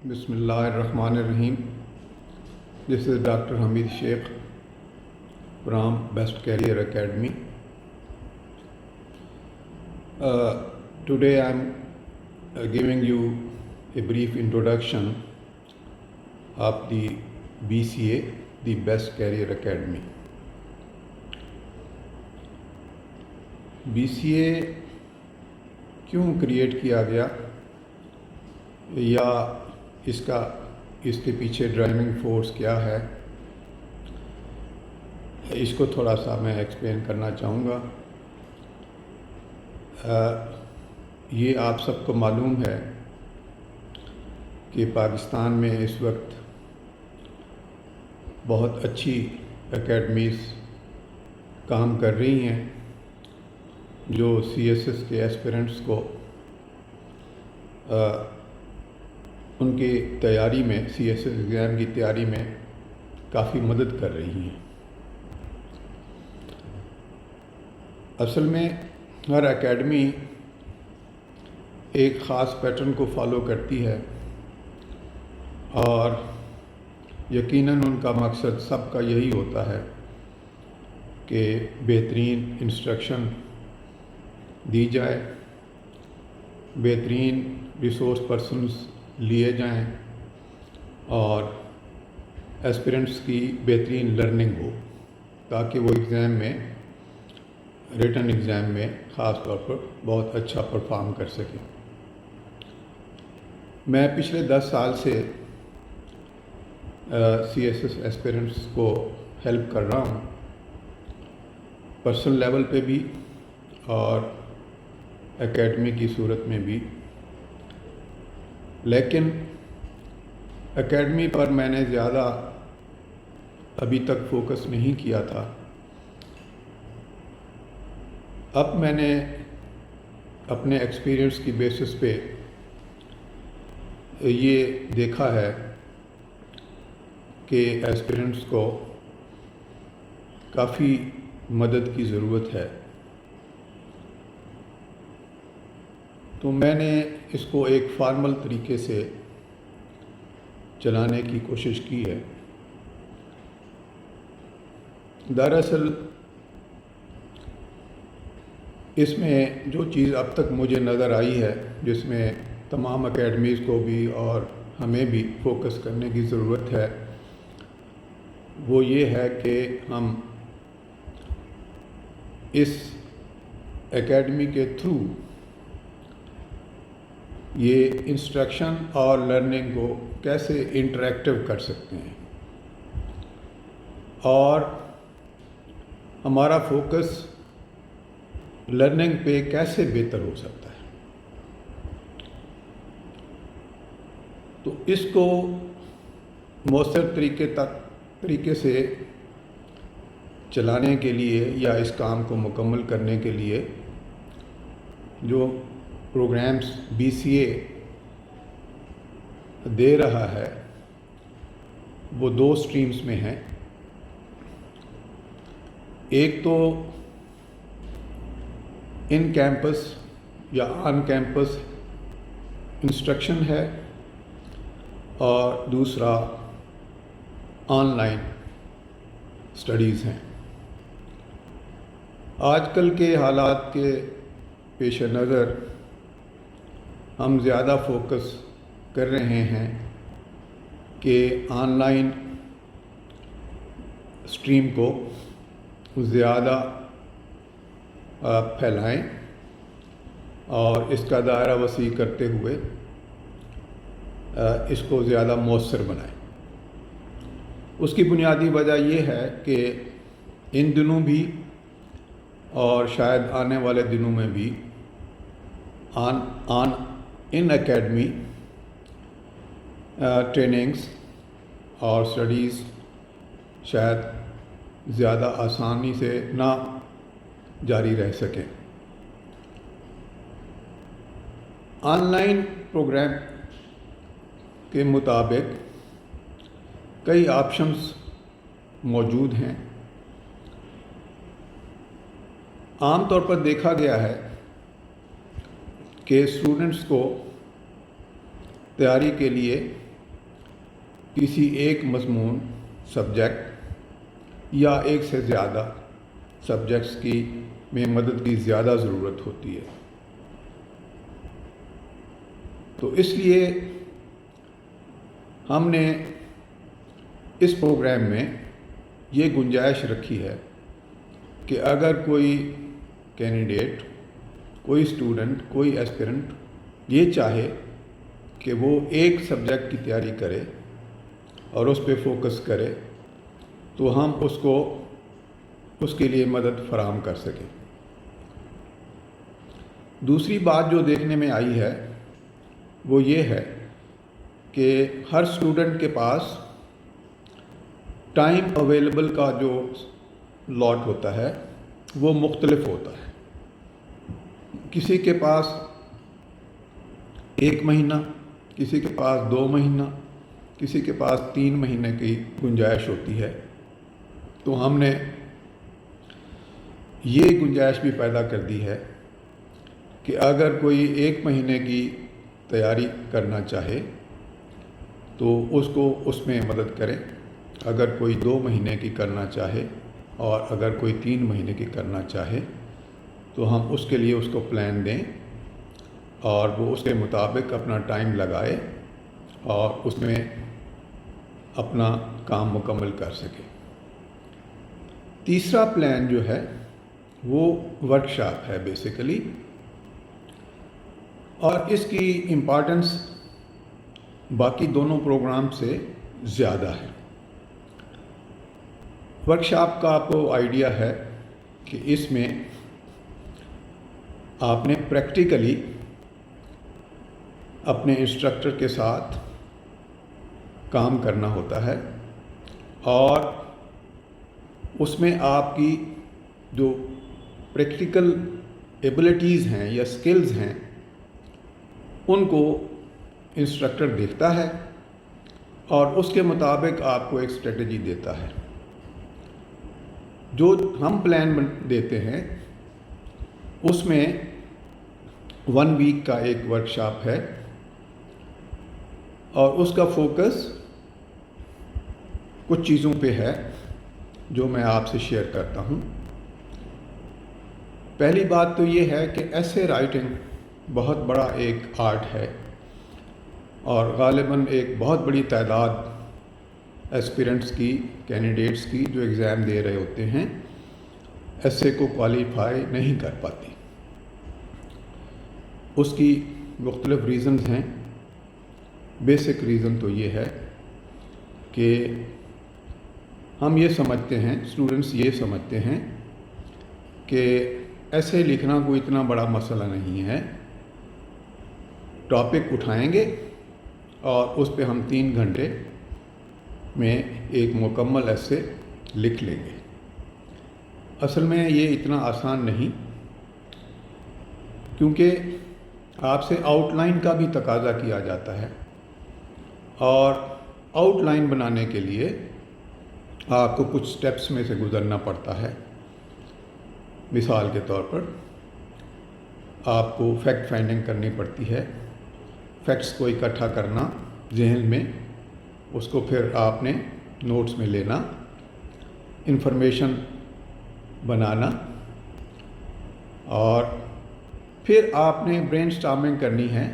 Bismillahirrahmanirrahim. This is Dr. Hamid Sheikh from Best Career Academy. Today I'm giving you a brief introduction of the BCA, the Best Career Academy. BCA क्यों create किया गया या इसके पीछे driving force क्या है, इसको थोड़ा सा मैं एक्सप्लेन करना चाहूँगा। ये आप सबको मालूम है कि पाकिस्तान में इस वक्त बहुत अच्छी एकेडमीज़ काम कर रही हैं जो CSS के एस्पिरेंट्स को उनकी तैयारी में, CSS एग्ज़ाम की तैयारी में काफ़ी मदद कर रही हैं। असल में हर एकेडमी एक ख़ास पैटर्न को फॉलो करती है और यकीनन उनका मकसद सबका यही होता है कि बेहतरीन इंस्ट्रक्शन दी जाए, बेहतरीन रिसोर्स पर्सन्स लिए जाएं और एस्पिरेंट्स की बेहतरीन लर्निंग हो ताकि वो एग्ज़ाम में, रिटन एग्ज़ाम में ख़ास तौर पर बहुत अच्छा परफॉर्म कर सकें। मैं पिछले 10 साल से CSS एस्पिरेंट्स को हेल्प कर रहा हूँ, पर्सनल लेवल पे भी और एकेडमी की सूरत में भी। लेकिन एकेडमी पर मैंने ज़्यादा अभी तक फोकस नहीं किया था। अब मैंने अपने एक्सपीरियंस की बेसिस पे ये देखा है कि एस्पिरेंट्स को काफ़ी मदद की ज़रूरत है, तो मैंने इसको एक फॉर्मल तरीके से चलाने की कोशिश की है। दरअसल इसमें जो चीज़ अब तक मुझे नज़र आई है, जिसमें तमाम एकेडमीज़ को भी और हमें भी फोकस करने की ज़रूरत है, वो ये है कि हम इस एकेडमी के थ्रू ये इंस्ट्रक्शन और लर्निंग को कैसे इंटरेक्टिव कर सकते हैं और हमारा फोकस लर्निंग पे कैसे बेहतर हो सकता है। तो इसको मौसर तरीके से चलाने के लिए या इस काम को मुकम्मल करने के लिए जो प्रोग्राम्स BCA दे रहा है वो 2 स्ट्रीम्स में हैं। एक तो इन कैंपस या ऑन कैंपस इंस्ट्रक्शन है और दूसरा ऑनलाइन स्टडीज़ हैं। आजकल के हालात के पेश नज़र हम ज़्यादा फोकस कर रहे हैं कि ऑनलाइन स्ट्रीम को ज़्यादा फैलाएं और इसका दायरा वसी करते हुए इसको ज़्यादा मौसर बनाएं। उसकी बुनियादी वजह यह है कि इन दिनों भी और शायद आने वाले दिनों में भी इन एकेडमी ट्रेनिंग्स और स्टडीज़ शायद ज़्यादा आसानी से ना जारी रह सकें। ऑनलाइन प्रोग्राम के मुताबिक कई ऑप्शंस मौजूद हैं। आमतौर पर देखा गया है कि स्टूडेंट्स को तैयारी के लिए किसी एक मज़मून सब्जेक्ट या एक से ज़्यादा सब्जेक्ट्स की में मदद की ज़्यादा ज़रूरत होती है। तो इसलिए हमने इस प्रोग्राम में ये गुंजाइश रखी है कि अगर कोई कैंडिडेट, कोई स्टूडेंट, कोई एस्पिरेंट ये चाहे कि वो एक सब्जेक्ट की तैयारी करे और उस पर फोकस करे, तो हम उसको उसके लिए मदद फराहम कर सकें। दूसरी बात जो देखने में आई है वो ये है कि हर स्टूडेंट के पास टाइम अवेलेबल का जो लॉट होता है वो मुख्तलिफ होता है। किसी के पास 1 महीना, किसी के पास 2 महीना, किसी के पास 3 महीने की गुंजाइश होती है। तो हमने ये गुंजाइश भी पैदा कर दी है कि अगर कोई 1 महीने की तैयारी करना चाहे तो उसको उसमें मदद करें, अगर कोई 2 महीने की करना चाहे और अगर कोई 3 महीने की करना चाहे तो हम उसके लिए उसको प्लान दें और वो उसके मुताबिक अपना टाइम लगाए और उसमें अपना काम मुकम्मल कर सके। तीसरा प्लान जो है वो वर्कशॉप है बेसिकली, और इसकी इम्पॉर्टेंस बाकी दोनों प्रोग्राम से ज़्यादा है। वर्कशॉप का आपको आइडिया है कि इसमें आपने प्रैक्टिकली अपने इंस्ट्रक्टर के साथ काम करना होता है और उसमें आपकी जो प्रैक्टिकल एबिलिटीज़ हैं या स्किल्स हैं उनको इंस्ट्रक्टर देखता है और उसके मुताबिक आपको एक स्ट्रेटजी देता है। जो हम प्लान देते हैं उसमें 1 वीक का एक वर्कशॉप है और उसका फोकस कुछ चीज़ों पे है जो मैं आपसे शेयर करता हूँ। पहली बात तो ये है कि एसे राइटिंग बहुत बड़ा एक आर्ट है और ग़ालिबन एक बहुत बड़ी तादाद एस्पिरेंट्स की, कैंडिडेट्स की जो एग्ज़ाम दे रहे होते हैं एसे को क्वालिफाई नहीं कर पाती। उसकी मुख्तलिफ रीज़न्स हैं। बेसिक रीज़न तो ये है कि हम ये समझते हैं, स्टूडेंट्स ये समझते हैं कि ऐसे लिखना कोई इतना बड़ा मसला नहीं है, टॉपिक उठाएंगे और उस पे हम 3 घंटे में एक मुकम्मल ऐसे लिख लेंगे। असल में ये इतना आसान नहीं, क्योंकि आपसे आउटलाइन का भी तकाजा किया जाता है और आउटलाइन बनाने के लिए आपको कुछ स्टेप्स में से गुज़रना पड़ता है। मिसाल के तौर पर आपको फैक्ट फाइंडिंग करनी पड़ती है, फैक्ट्स को इकट्ठा करना जहन में, उसको फिर आपने नोट्स में लेना, इंफॉर्मेशन बनाना और फिर आपने ब्रेनस्टॉर्मिंग करनी है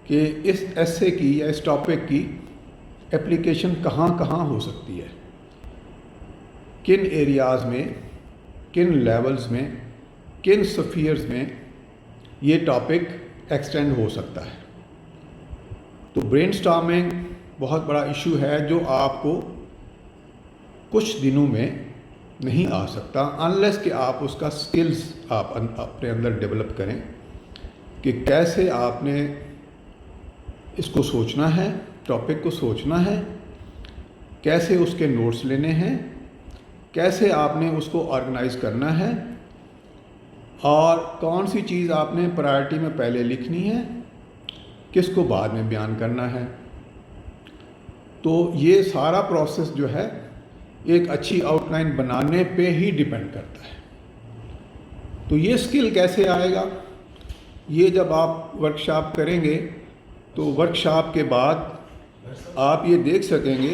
कि इस एसे की या इस टॉपिक की एप्लीकेशन कहाँ कहाँ हो सकती है, किन एरियाज़ में, किन लेवल्स में, किन स्फीयर्स में ये टॉपिक एक्सटेंड हो सकता है। तो ब्रेनस्टॉर्मिंग बहुत बड़ा इशू है जो आपको कुछ दिनों में नहीं आ सकता अनलेस कि आप उसका स्किल्स आप अपने अंदर डेवलप करें कि कैसे आपने इसको सोचना है, टॉपिक को सोचना है, कैसे उसके नोट्स लेने हैं, कैसे आपने उसको ऑर्गेनाइज करना है और कौन सी चीज़ आपने प्रायोरिटी में पहले लिखनी है, किसको बाद में बयान करना है। तो ये सारा प्रोसेस जो है एक अच्छी आउटलाइन बनाने पे ही डिपेंड करता है। तो ये स्किल कैसे आएगा, ये जब आप वर्कशॉप करेंगे तो वर्कशॉप के बाद आप ये देख सकेंगे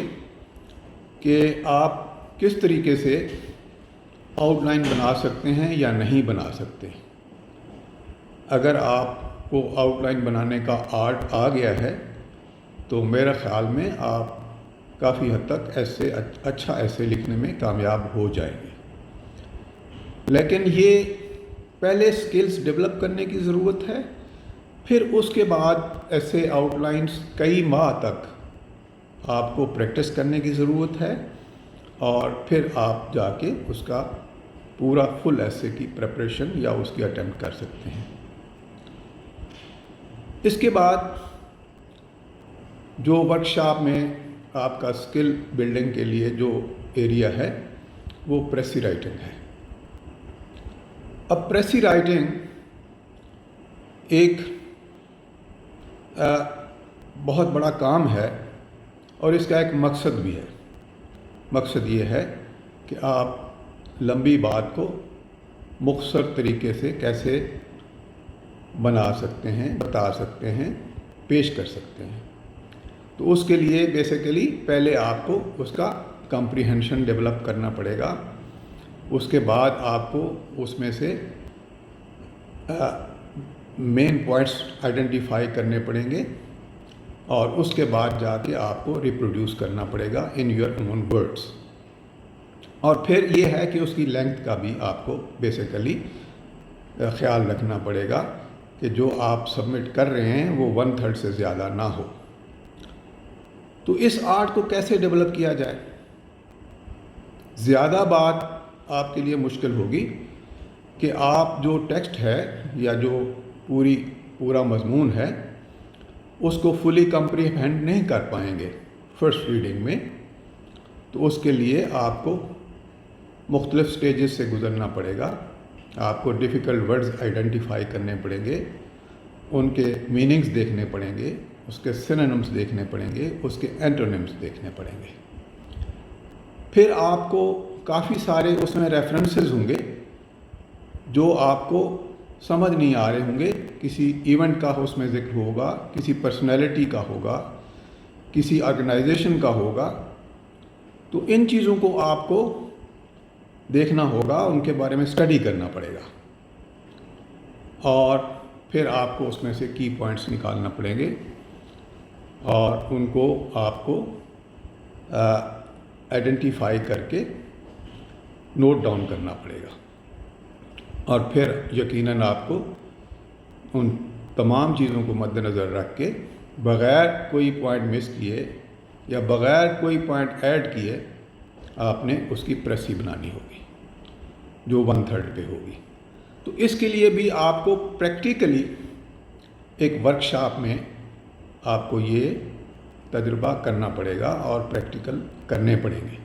कि आप किस तरीके से आउटलाइन बना सकते हैं या नहीं बना सकते। अगर आपको आउटलाइन बनाने का आर्ट आ गया है तो मेरे ख़्याल में आप काफ़ी हद तक ऐसे अच्छा ऐसे लिखने में कामयाब हो जाएंगे। लेकिन ये पहले स्किल्स डेवलप करने की ज़रूरत है, फिर उसके बाद ऐसे आउटलाइंस कई माह तक आपको प्रैक्टिस करने की ज़रूरत है और फिर आप जाके उसका पूरा फुल ऐसे की प्रिपरेशन या उसकी अटेम्प्ट कर सकते हैं। इसके बाद जो वर्कशॉप में आपका स्किल बिल्डिंग के लिए जो एरिया है वो प्रेसी राइटिंग है। अब प्रेसी राइटिंग एक बहुत बड़ा काम है और इसका एक मकसद भी है। मकसद ये है कि आप लंबी बात को मुख्तसर तरीके से कैसे बना सकते हैं, बता सकते हैं, पेश कर सकते हैं। तो उसके लिए बेसिकली पहले आपको उसका कॉम्प्रिहेंशन डेवलप करना पड़ेगा। उसके बाद आपको उसमें से मेन पॉइंट्स आइडेंटिफाई करने पड़ेंगे और उसके बाद जाके आपको रिप्रोड्यूस करना पड़ेगा इन योर ओन वर्ड्स। और फिर ये है कि उसकी लेंथ का भी आपको बेसिकली ख्याल रखना पड़ेगा कि जो आप सबमिट कर रहे हैं वो 1/3 से ज़्यादा ना हो। तो इस आर्ट को कैसे डेवलप किया जाए? ज़्यादा बात आपके लिए मुश्किल होगी कि आप जो टेक्स्ट है या जो पूरा मजमून है उसको फुली कम्प्रीहेंड नहीं कर पाएंगे फर्स्ट रीडिंग में। तो उसके लिए आपको मुख्तलिफ स्टेजेस से गुज़रना पड़ेगा। आपको डिफ़िकल्ट वर्ड्स आइडेंटिफाई करने पड़ेंगे, उनके मीनिंग्स देखने पड़ेंगे, उसके सिनोनिम्स देखने पड़ेंगे, उसके एंटोनिम्स देखने पड़ेंगे। फिर आपको काफ़ी सारे उसमें रेफरेंसेस होंगे जो आपको समझ नहीं आ रहे होंगे। किसी इवेंट का उसमें जिक्र होगा, किसी पर्सनैलिटी का होगा, किसी ऑर्गेनाइजेशन का होगा। तो इन चीज़ों को आपको देखना होगा, उनके बारे में स्टडी करना पड़ेगा और फिर आपको उसमें से की पॉइंट्स निकालना पड़ेंगे और उनको आपको आइडेंटिफाई करके नोट डाउन करना पड़ेगा। और फिर यकीनन आपको उन तमाम चीज़ों को मद्देनज़र रख के बग़ैर कोई पॉइंट मिस किए या बग़ैर कोई पॉइंट ऐड किए आपने उसकी प्रेसी बनानी होगी जो 1/3 पे होगी। तो इसके लिए भी आपको प्रैक्टिकली एक वर्कशॉप में आपको ये तजुर्बा करना पड़ेगा और प्रैक्टिकल करने पड़ेंगे।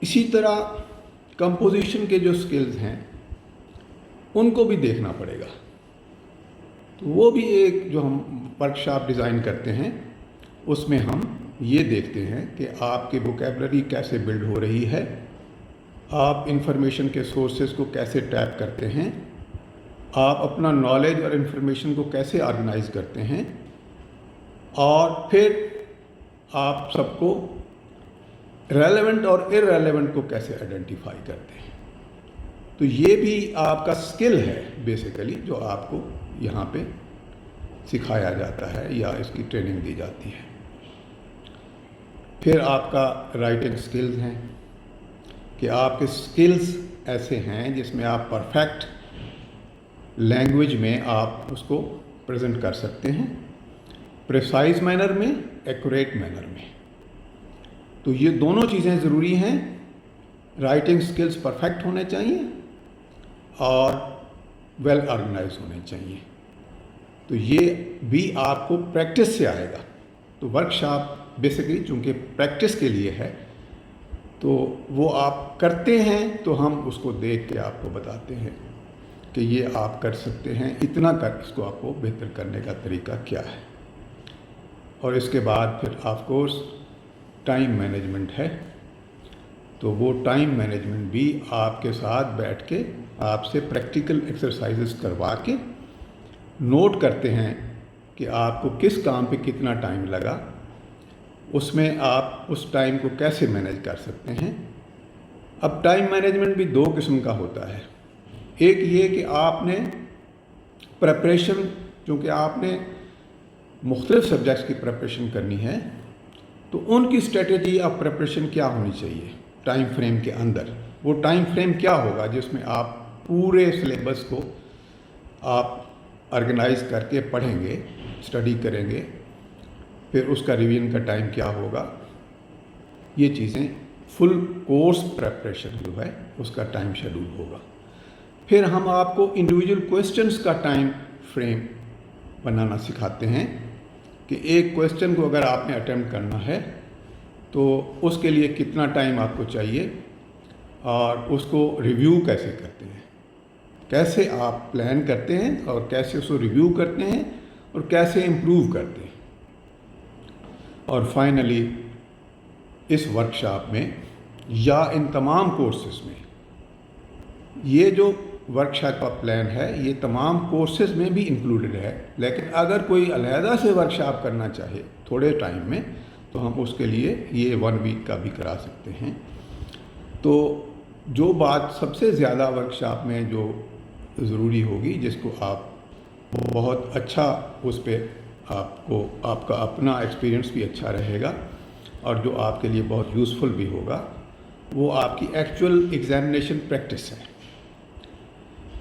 इसी तरह कंपोजिशन के जो स्किल्स हैं उनको भी देखना पड़ेगा। तो वो भी एक जो हम वर्कशॉप डिज़ाइन करते हैं उसमें हम ये देखते हैं कि आपकी वोकैबुलरी कैसे बिल्ड हो रही है, आप इंफॉर्मेशन के सोर्सेज को कैसे टैप करते हैं, आप अपना नॉलेज और इन्फॉर्मेशन को कैसे ऑर्गेनाइज करते हैं और फिर आप सबको रेलेवेंट और इररेलेवेंट को कैसे आइडेंटिफाई करते हैं। तो ये भी आपका स्किल है बेसिकली जो आपको यहाँ पे सिखाया जाता है या इसकी ट्रेनिंग दी जाती है। फिर आपका राइटिंग स्किल्स हैं कि आपके स्किल्स ऐसे हैं जिसमें आप परफेक्ट लैंग्वेज में आप उसको प्रेजेंट कर सकते हैं, प्रिसाइज मैनर में, एक्यूरेट मैनर में। तो ये दोनों चीज़ें ज़रूरी हैं। राइटिंग स्किल्स परफेक्ट होने चाहिए और वेल ऑर्गेनाइज होने चाहिए। तो ये भी आपको प्रैक्टिस से आएगा। तो वर्कशॉप बेसिकली चूँकि प्रैक्टिस के लिए है तो वो आप करते हैं तो हम उसको देख के आपको बताते हैं कि ये आप कर सकते हैं, इतना कर, इसको आपको बेहतर करने का तरीका क्या है। और इसके बाद फिर ऑफ कोर्स टाइम मैनेजमेंट है। तो वो टाइम मैनेजमेंट भी आपके साथ बैठ के आपसे प्रैक्टिकल एक्सरसाइजेस करवा के नोट करते हैं कि आपको किस काम पे कितना टाइम लगा, उसमें आप उस टाइम को कैसे मैनेज कर सकते हैं। अब टाइम मैनेजमेंट भी दो किस्म का होता है। एक ये कि आपने प्रिपरेशन, चूँकि आपने मुख्तलिफ सब्जेक्ट्स की प्रिपरेशन करनी है, तो उनकी स्ट्रेटजी ऑफ प्रिपरेशन क्या होनी चाहिए टाइम फ्रेम के अंदर। वो टाइम फ्रेम क्या होगा जिसमें आप पूरे सिलेबस को आप ऑर्गेनाइज करके पढ़ेंगे, स्टडी करेंगे, फिर उसका रिवीजन का टाइम क्या होगा। ये चीज़ें फुल कोर्स प्रिपरेशन जो है उसका टाइम शेड्यूल होगा। फिर हम आपको इंडिविजुअल क्वेश्चंस का टाइम फ्रेम बनाना सिखाते हैं कि एक क्वेश्चन को अगर आपने अटेम्प्ट करना है तो उसके लिए कितना टाइम आपको चाहिए और उसको रिव्यू कैसे करते हैं, कैसे आप प्लान करते हैं और कैसे उसको रिव्यू करते हैं और कैसे इम्प्रूव करते हैं। और फाइनली इस वर्कशॉप में या इन तमाम कोर्सेज में, ये जो वर्कशॉप का प्लान है ये तमाम कोर्सेज में भी इंक्लूडेड है, लेकिन अगर कोई अलहदा से वर्कशॉप करना चाहे थोड़े टाइम में तो हम उसके लिए ये 1 वीक का भी करा सकते हैं। तो जो बात सबसे ज़्यादा वर्कशॉप में जो ज़रूरी होगी, जिसको आप बहुत अच्छा उस पर आपको आपका अपना एक्सपीरियंस भी अच्छा रहेगा और जो आपके लिए बहुत यूज़फुल भी होगा, वो आपकी एक्चुअल एग्ज़ामिनेशन प्रैक्टिस है।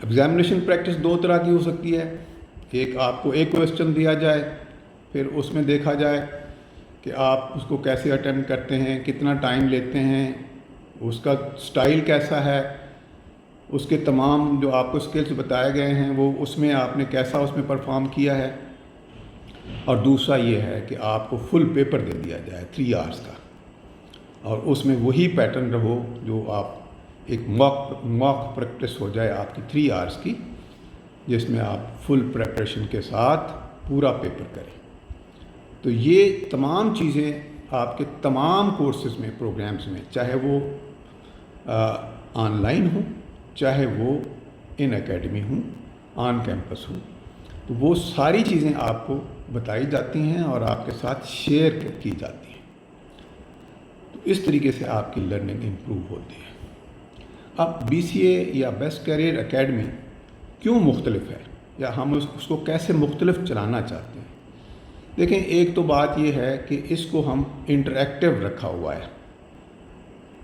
एग्ज़ामिनेशन प्रैक्टिस दो तरह की हो सकती है। एक, आपको एक क्वेश्चन दिया जाए, फिर उसमें देखा जाए कि आप उसको कैसे अटेम्प्ट करते हैं, कितना टाइम लेते हैं, उसका स्टाइल कैसा है, उसके तमाम जो आपको स्किल्स बताए गए हैं वो उसमें आपने कैसा उसमें परफॉर्म किया है। और दूसरा ये है कि आपको फुल पेपर दे दिया जाए 3 आवर्स का, और उसमें वही पैटर्न रहो जो आप एक मॉक प्रैक्टिस हो जाए आपकी 3 आवर्स की, जिसमें आप फुल प्रिपरेशन के साथ पूरा पेपर करें। तो ये तमाम चीज़ें आपके तमाम कोर्सेज में, प्रोग्राम्स में, चाहे वो ऑनलाइन हो, चाहे वो इन एकेडमी हो, ऑन कैंपस हो, तो वो सारी चीज़ें आपको बताई जाती हैं और आपके साथ शेयर की जाती हैं। तो इस तरीके से आपकी लर्निंग इम्प्रूव होती है। अब BCA या बेस्ट करियर एकेडमी क्यों मुख्तलिफ है, या हम उसको कैसे मुख्तलिफ चलाना चाहते हैं। देखें, एक तो बात यह है कि इसको हम इंटरेक्टिव रखा हुआ है।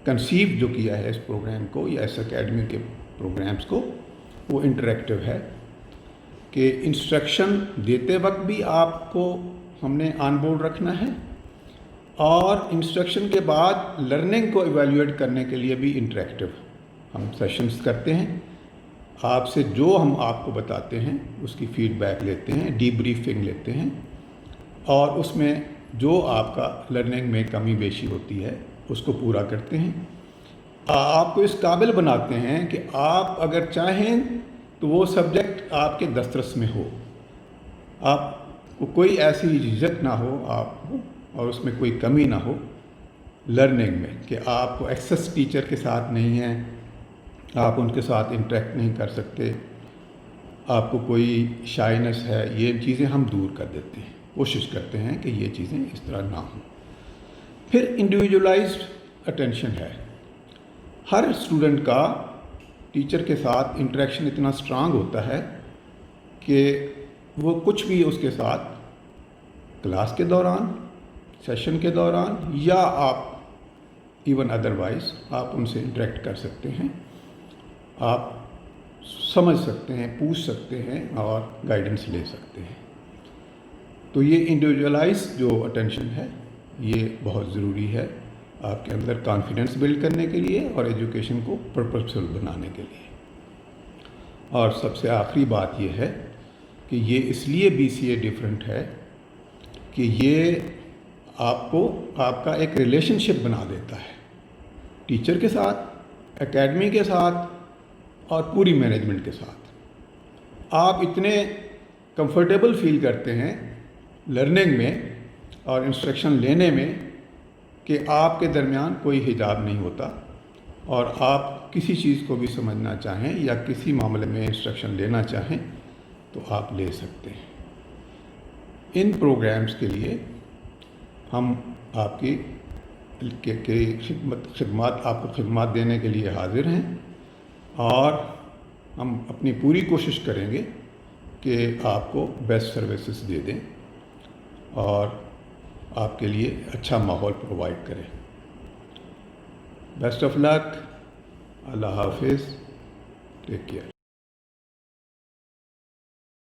कंसीव जो किया है इस प्रोग्राम को या इस एकेडमी के प्रोग्राम्स को, वो इंटरेक्टिव है कि इंस्ट्रक्शन देते वक्त भी आपको हमने ऑन बोर्ड रखना है, और इंस्ट्रक्शन के बाद लर्निंग को इवैल्यूएट करने के लिए भी इंटरेक्टिव हम सेशंस करते हैं। आपसे जो हम आपको बताते हैं उसकी फीडबैक लेते हैं, डीब्रीफिंग लेते हैं, और उसमें जो आपका लर्निंग में कमी बेशी होती है उसको पूरा करते हैं। आपको इस काबिल बनाते हैं कि आप अगर चाहें तो वो सब्जेक्ट आपके दस्तरस में हो, आपको कोई ऐसी झिझक ना हो आपको, और उसमें कोई कमी ना हो लर्निंग में कि आपको एक्सेस टीचर के साथ नहीं है, आप उनके साथ इंटरेक्ट नहीं कर सकते, आपको कोई शाइनेस है, ये चीज़ें हम दूर कर देते हैं। कोशिश करते हैं कि ये चीज़ें इस तरह ना हों। फिर इंडिविजुअलाइज्ड अटेंशन है। हर स्टूडेंट का टीचर के साथ इंटरेक्शन इतना स्ट्रांग होता है कि वो कुछ भी उसके साथ क्लास के दौरान, सेशन के दौरान, या आप इवन अदरवाइज आप उनसे इंटरेक्ट कर सकते हैं, आप समझ सकते हैं, पूछ सकते हैं और गाइडेंस ले सकते हैं। तो ये इंडिविजुअलाइज जो अटेंशन है ये बहुत ज़रूरी है आपके अंदर कॉन्फिडेंस बिल्ड करने के लिए और एजुकेशन को पर्पसफुल बनाने के लिए। और सबसे आखिरी बात ये है कि ये इसलिए BCA डिफरेंट है कि ये आपको आपका एक रिलेशनशिप बना देता है टीचर के साथ, एकेडमी के साथ और पूरी मैनेजमेंट के साथ। आप इतने कंफर्टेबल फील करते हैं लर्निंग में और इंस्ट्रक्शन लेने में कि आपके दरमियान कोई हिजाब नहीं होता, और आप किसी चीज़ को भी समझना चाहें या किसी मामले में इंस्ट्रक्शन लेना चाहें तो आप ले सकते हैं। ان پروگرامز کے لیے ہم آپ کی خدمات آپ کو خدمات دینے کے لیے حاضر ہیں، اور ہم اپنی پوری کوشش کریں گے کہ آپ کو بیسٹ سروسز دے دیں اور آپ کے لیے اچھا ماحول پرووائڈ کریں۔ بیسٹ آف لک، اللہ حافظ، ٹیک کیئر۔